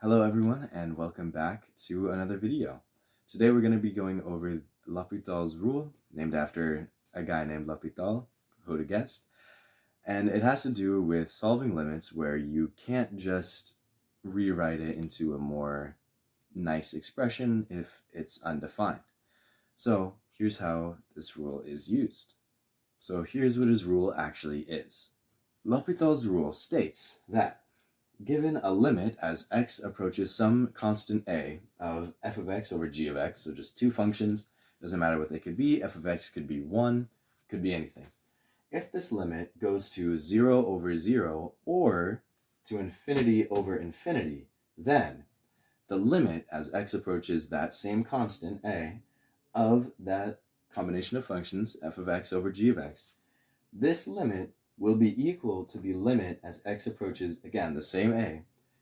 Hello everyone and welcome back to another video. Today we're going to be going over L'Hopital's rule, named after a guy named L'Hopital, who'd have guessed, and it has to do with solving limits where you can't just rewrite it into a more nice expression if it's undefined. So here's how this rule is used. So here's what his rule actually is. L'Hopital's rule states that given a limit as x approaches some constant a of f of x over g of x, so just two functions, doesn't matter what they could be, f of x could be 1, could be anything. If this limit goes to 0 over 0 or to infinity over infinity, then the limit as x approaches that same constant a of that combination of functions, f of x over g of x, this limit will be equal to the limit as x approaches, again, the same a,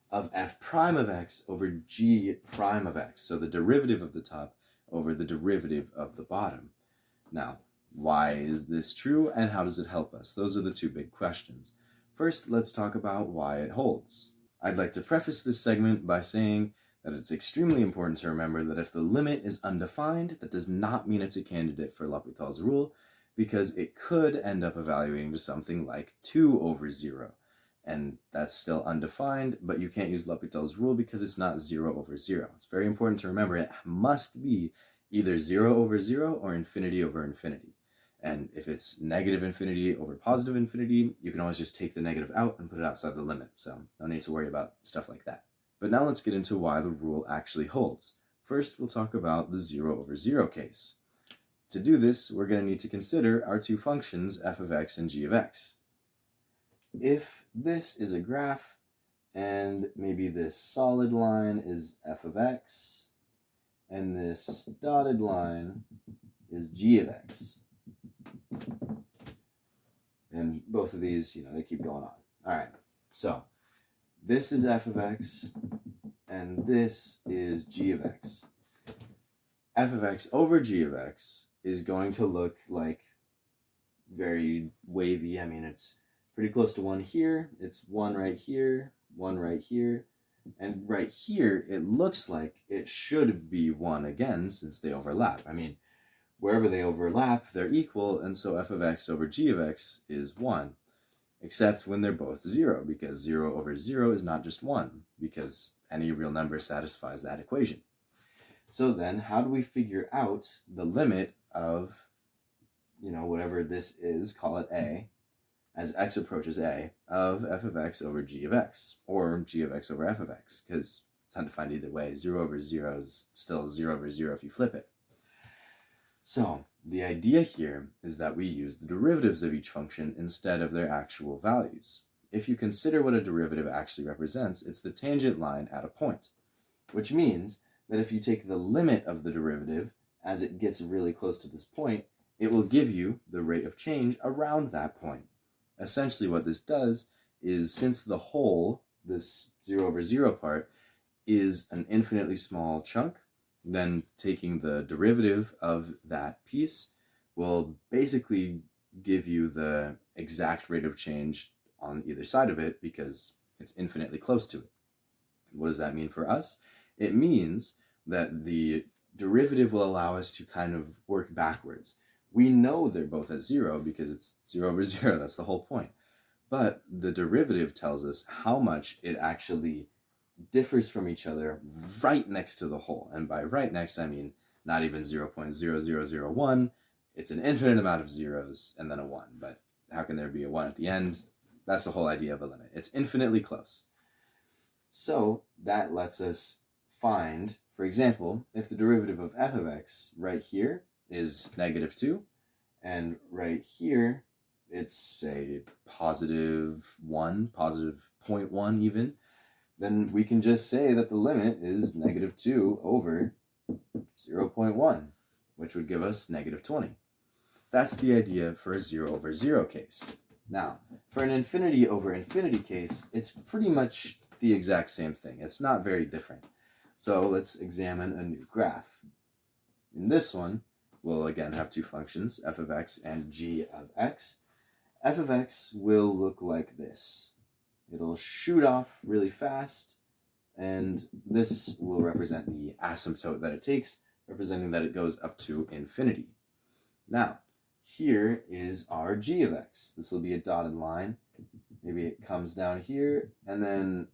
of f prime of x over g prime of x. So the derivative of the top over the derivative of the bottom. Now, why is this true and how does it help us? Those are the two big questions. First, let's talk about why it holds. I'd like to preface this segment by saying that it's extremely important to remember that if the limit is undefined, that does not mean it's a candidate for L'Hopital's rule, because it could end up evaluating to something like 2 over 0. And that's still undefined, but you can't use L'Hopital's rule because it's not 0 over 0. It's very important to remember it must be either 0 over 0 or infinity over infinity. And if it's negative infinity over positive infinity, you can always just take the negative out and put it outside the limit. So no need to worry about stuff like that. But now let's get into why the rule actually holds. First, we'll talk about the 0 over 0 case. To do this, we're going to need to consider our two functions, f of x and g of x. If this is a graph, and maybe this solid line is f of x, and this dotted line is g of x. And both of these, they keep going on. All right, so this is f of x, and this is g of x. F of x over g of x is going to look like very wavy. I mean, it's pretty close to 1 here. It's 1 right here, 1 right here. And right here, it looks like it should be 1 again since they overlap. I mean, wherever they overlap, they're equal, and so f of x over g of x is 1, except when they're both 0, because 0 over 0 is not just 1, because any real number satisfies that equation. So then, how do we figure out the limit of, whatever this is, call it a, as x approaches a, of f of x over g of x, or g of x over f of x, because it's undefined either way. 0 over 0 is still 0 over 0 if you flip it. So the idea here is that we use the derivatives of each function instead of their actual values. If you consider what a derivative actually represents, it's the tangent line at a point, which means that if you take the limit of the derivative as it gets really close to this point, it will give you the rate of change around that point. Essentially what this does is, since the whole, this 0 over 0 part, is an infinitely small chunk, then taking the derivative of that piece will basically give you the exact rate of change on either side of it because it's infinitely close to it. What does that mean for us? It means that the derivative will allow us to kind of work backwards. We know they're both at 0 because it's 0 over 0, that's the whole point. But the derivative tells us how much it actually differs from each other right next to the whole. And by right next, I mean not even 0.0001. It's an infinite amount of zeros and then a 1. But how can there be a 1 at the end? That's the whole idea of a limit. It's infinitely close. So that lets us find, for example, if the derivative of f of x right here is negative 2, and right here it's, say, positive 1, positive 0.1 even, then we can just say that the limit is negative 2 over 0.1, which would give us negative 20. That's the idea for a 0 over 0 case. Now, for an infinity over infinity case, it's pretty much the exact same thing. It's not very different. So let's examine a new graph. In this one, we'll again have two functions, f of x and g of x. F of x will look like this. It'll shoot off really fast, and this will represent the asymptote that it takes, representing that it goes up to infinity. Now, here is our g of x. This will be a dotted line. Maybe it comes down here, and then,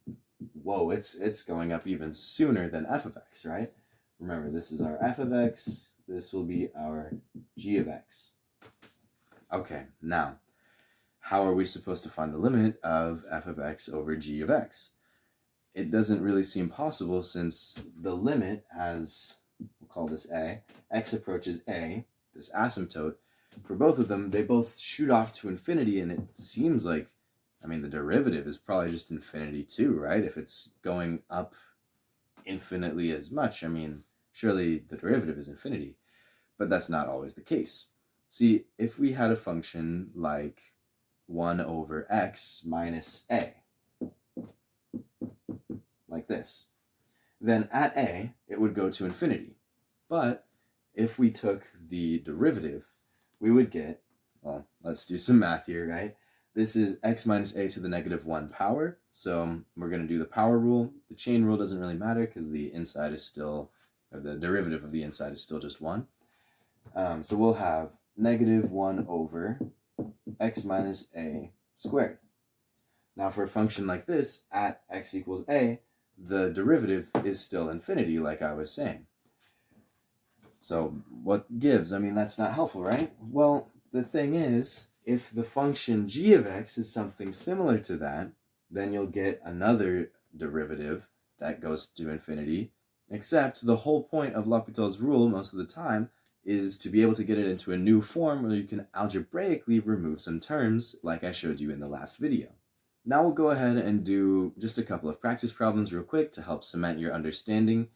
whoa, it's going up even sooner than f of x, right? Remember, this is our f of x. This will be our g of x. Okay, now, how are we supposed to find the limit of f of x over g of x? It doesn't really seem possible since the limit has, we'll call this a, x approaches a, this asymptote. For both of them, they both shoot off to infinity, and it seems like, I mean, the derivative is probably just infinity too, right? If it's going up infinitely as much, I mean, surely the derivative is infinity. But that's not always the case. See, if we had a function like 1 over x minus a, like this, then at a, it would go to infinity. But if we took the derivative, we would get, well, let's do some math here, right? This is x minus a to the negative 1 power. So we're going to do the power rule. The chain rule doesn't really matter because the inside is still, or the derivative of the inside is still just 1. So we'll have negative 1 over x minus a squared. Now for a function like this, at x equals a, the derivative is still infinity, like I was saying. So what gives? I mean, that's not helpful, right? Well, the thing is, if the function g of x is something similar to that, then you'll get another derivative that goes to infinity, except the whole point of L'Hopital's rule most of the time is to be able to get it into a new form where you can algebraically remove some terms, like I showed you in the last video. Now we'll go ahead and do just a couple of practice problems real quick to help cement your understanding,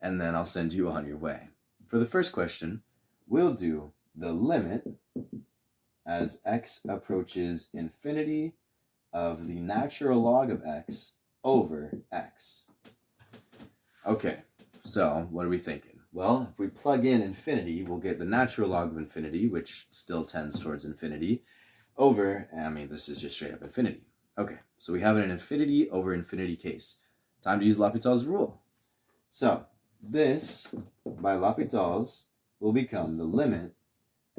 and then I'll send you on your way. For the first question, we'll do the limit as x approaches infinity of the natural log of x over x. Okay, so what are we thinking? Well, if we plug in infinity, we'll get the natural log of infinity, which still tends towards infinity, over, I mean, this is just straight up infinity. Okay, so we have an infinity over infinity case. Time to use L'Hopital's rule. So, this, by L'Hopital's, will become the limit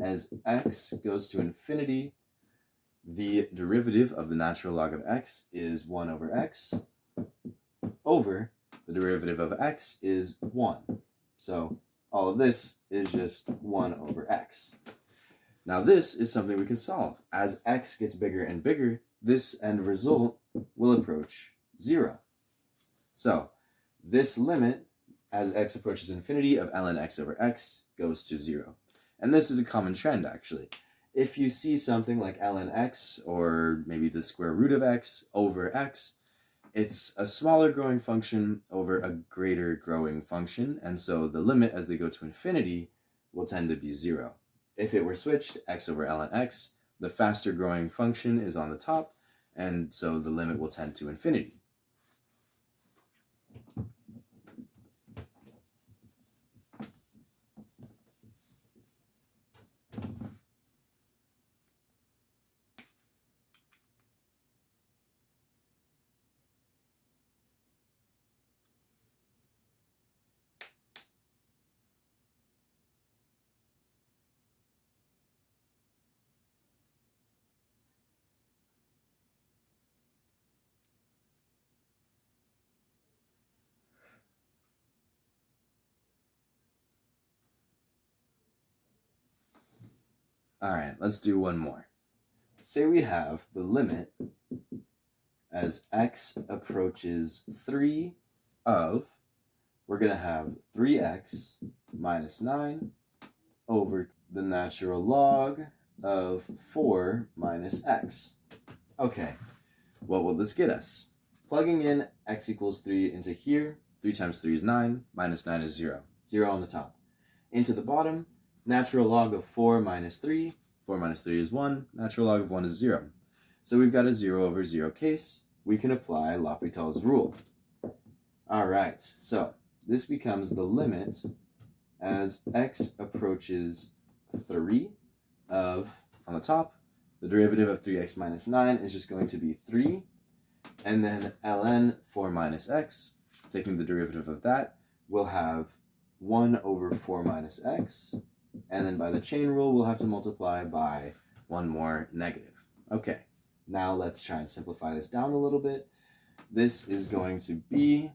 as x goes to infinity. The derivative of the natural log of x is 1 over x, over the derivative of x is 1. So all of this is just 1 over x. Now this is something we can solve. As x gets bigger and bigger, this end result will approach 0. So this limit, as x approaches infinity, of ln x over x goes to 0. And this is a common trend, actually. If you see something like ln x, or maybe the square root of x over x, it's a smaller growing function over a greater growing function, and so the limit as they go to infinity will tend to be 0. If it were switched, x over ln x, the faster growing function is on the top, and so the limit will tend to infinity. All right, let's do one more. Say we have the limit as x approaches 3 of, we're going to have 3x minus 9 over the natural log of 4 minus x. Okay, what will this get us? Plugging in x equals 3 into here, 3 times 3 is 9, minus 9 is 0. 0 on the top. Into the bottom, natural log of 4 minus 3. 4 minus 3 is 1. Natural log of 1 is 0. So we've got a 0 over 0 case. We can apply L'Hopital's rule. All right, so this becomes the limit as x approaches 3 of, on the top, the derivative of 3x minus 9 is just going to be 3. And then ln 4 minus x taking the derivative of that, we'll have 1 over 4 minus x, and then by the chain rule, we'll have to multiply by one more negative. Okay, now let's try and simplify this down a little bit. This is going to be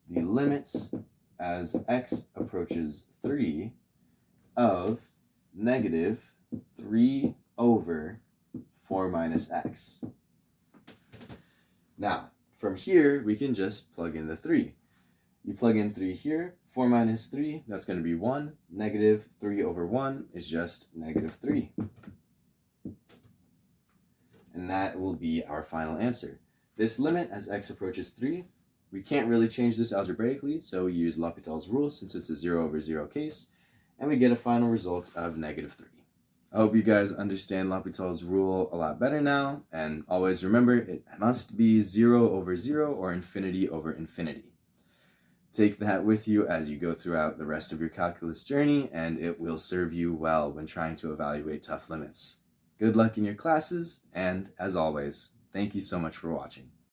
the limits as x approaches 3 of negative 3 over 4 minus x. Now, from here, we can just plug in the 3. You plug in 3 here, 4 minus 3, that's going to be 1. Negative 3 over 1 is just negative 3. And that will be our final answer. This limit as x approaches 3, we can't really change this algebraically, so we use L'Hopital's rule since it's a 0 over 0 case, and we get a final result of negative 3. I hope you guys understand L'Hopital's rule a lot better now, and always remember it must be 0 over 0 or infinity over infinity. Take that with you as you go throughout the rest of your calculus journey, and it will serve you well when trying to evaluate tough limits. Good luck in your classes, and as always, thank you so much for watching.